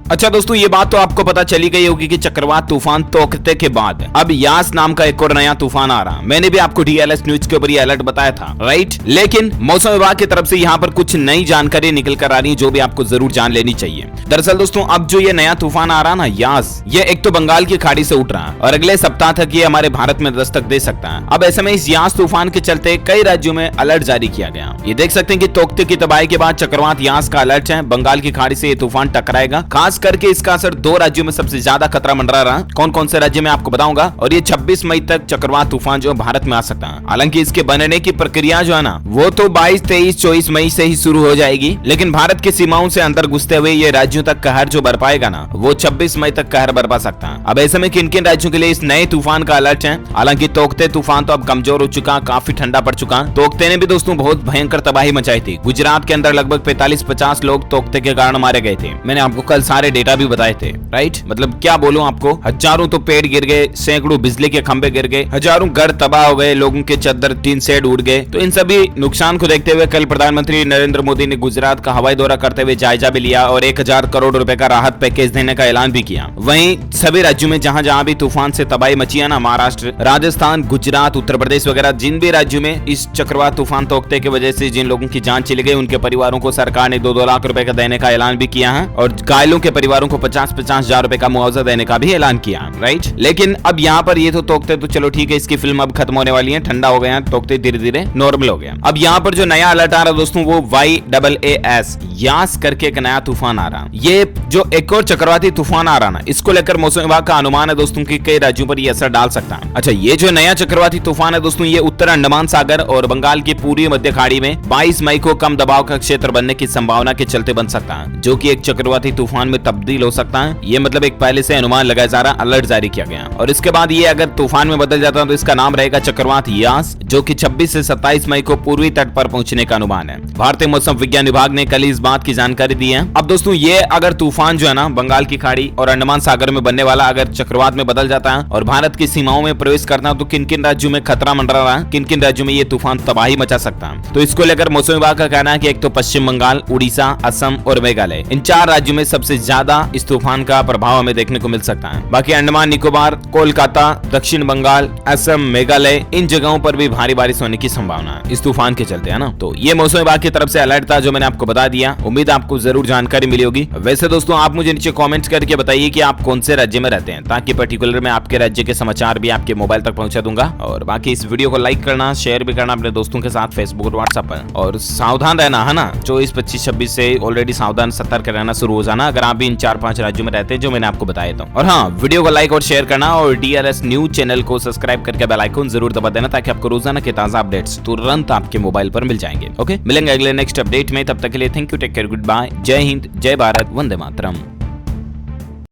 अच्छा दोस्तों, ये बात तो आपको पता चली गई होगी कि चक्रवात तूफान तोकते के बाद अब यास नाम का एक और नया तूफान आ रहा। मैंने भी आपको डीएलएस न्यूज के ऊपर ये अलर्ट बताया था, राइट। लेकिन मौसम विभाग की तरफ से यहाँ पर कुछ नई जानकारी निकल कर आ रही है जो भी आपको जरूर जान लेनी चाहिए। दरअसल दोस्तों, अब जो ये नया तूफान आ रहा ना यास, ये एक तो बंगाल की खाड़ी से उठ रहा है और अगले सप्ताह तक ये हमारे भारत में दस्तक दे सकता है। अब ऐसे में इस यास तूफान के चलते कई राज्यों में अलर्ट जारी किया गया। ये देख सकते हैं कि तोकते की तबाही के बाद चक्रवात यास का अलर्ट है। बंगाल की खाड़ी से ये तूफान टकराएगा। खास करके इसका असर 2 राज्यों में सबसे ज्यादा खतरा मंडरा रहा। कौन कौन से राज्य में आपको बताऊंगा। और ये 26 मई तक चक्रवात तूफान जो भारत में आ सकता है। हालांकि इसके बनने की प्रक्रिया जो है ना, वो तो 22, 23, 24 मई से ही शुरू हो जाएगी। लेकिन भारत की सीमाओं से अंदर घुसते हुए ये राज्यों तक कहर जो बर पाएगा ना, वो 26 मई तक कहर बरपा सकता है। अब ऐसे में किन किन राज्यों के लिए इस नए तूफान का अलर्ट है। हालांकि तोकते तूफान तो अब कमजोर हो चुका, काफी ठंडा पड़ चुका। तोकते ने भी दोस्तों बहुत भयंकर तबाही मचाई थी। गुजरात के अंदर लगभग 45-50 लोग तोकते के कारण मारे गए थे। मैंने आपको कल सारे डेटा भी बताए थे, राइट। मतलब क्या बोलूं आपको, हजारों तो पेड़ गिर गए, सैकड़ों बिजली के खंभे गिर गए, हजारों घर तबाह हो गए, लोगों के चद्दर टीन शेड उड़ गए। तो इन सभी नुकसान को देखते हुए कल प्रधानमंत्री नरेंद्र मोदी ने गुजरात का हवाई दौरा करते हुए जायजा भी लिया और 1000 करोड़ रुपए का राहत पैकेज देने का ऐलान भी किया। वहीं सभी राज्यों में जहां जहां भी तूफान से तबाही मची है ना, महाराष्ट्र, राजस्थान, गुजरात, उत्तर प्रदेश वगैरह, जिन भी राज्यों में इस चक्रवात तूफान तोकते की वजह से जिन लोगों की जान चली गई, उनके परिवारों को सरकार ने 2-2 लाख रुपए का देने का ऐलान भी किया है और घायलों के परिवारों को 50-50 हजार रुपए का मुआवजा देने का भी ऐलान किया, राइट। लेकिन अब यहाँ पर ये तो तोकते तो चलो ठीक है, इसकी फिल्म अब खत्म होने वाली है, ठंडा हो गया, तोकते धीरे धीरे नॉर्मल हो गया। अब यहाँ पर जो नया अलर्ट आ रहा है दोस्तों, वो YAAS यास करके एक नया तूफान आ रहा। ये जो एक और चक्रवाती तूफान आ रहा ना, इसको लेकर मौसम विभाग का अनुमान है दोस्तों कि कई राज्यों पर ये असर डाल सकता है। अच्छा, ये जो नया चक्रवाती तूफान है दोस्तों, ये उत्तर अंडमान सागर और बंगाल की पूरी मध्य खाड़ी में 22 मई को कम दबाव का क्षेत्र बनने की संभावना के चलते बन सकता है, जो कि एक चक्रवाती तूफान में तब्दील हो सकता है। ये मतलब एक पहले से अनुमान लगाया जा रहा, अलर्ट जारी किया गया। और इसके बाद ये अगर तूफान में बदल जाता है तो इसका नाम रहेगा चक्रवात यास, जो कि 26 से 27 मई को पूर्वी तट पर पहुंचने का अनुमान है। भारतीय मौसम विज्ञान विभाग ने कल इस बात की जानकारी दी है। अब दोस्तों, ये अगर तूफान जो है ना, बंगाल की खाड़ी और अंडमान सागर में बनने वाला अगर चक्रवात में बदल जाता है और भारत की सीमाओं में प्रवेश करता है, तो किन किन राज्यों में खतरा मंडरा रहा है, किन किन राज्यों में ये तूफान तबाही मचा सकता है। तो इसको लेकर मौसम विभाग का कहना है कि एक तो पश्चिम बंगाल, उड़ीसा, असम और मेघालय, इन 4 राज्यों में सबसे ज्यादा इस तूफान का प्रभाव हमें देखने को मिल सकता है। बाकी अंडमान निकोबार, कोलकाता, दक्षिण बंगाल, असम, मेघालय, इन जगहों पर भी भारी बारिश होने की संभावना है इस तूफान के चलते, है ना। तो ये मौसम विभाग की तरफ से अलर्ट था जो मैंने आपको बता दिया। उम्मीद आपको जरूर जानकारी मिली होगी। वैसे दोस्तों, आप मुझे नीचे कमेंट्स करके बताइए कि आप कौन से राज्य में रहते हैं, ताकि पर्टिकुलर मैं आपके राज्य के समाचार भी आपके मोबाइल तक पहुंचा दूंगा। और बाकी इस वीडियो को लाइक करना, शेयर भी करना अपने दोस्तों के साथ फेसबुक और व्हाट्सएप पर। और सावधान रहना, है ना। 24, 25, 26 से ऑलरेडी सावधान, सतर्क रहना शुरू हो जाना अगर आप भी इन 4-5 राज्यों में रहते हैं जो मैंने आपको बताया था। और हाँ, वीडियो को लाइक और शेयर करना और डीएलएस न्यूज चैनल को सब्सक्राइब करके बेल आइकन जरूर दबा देना, ताकि आपको रोजाना के ताजा अपडेट्स तुरंत आपके मोबाइल पर मिल जाएंगे। ओके, मिलेंगे अगले नेक्स्ट अपडेट में। तब तक के लिए thank you, take care, good bye, जय हिंद, जय भारत, वंदे मातरम।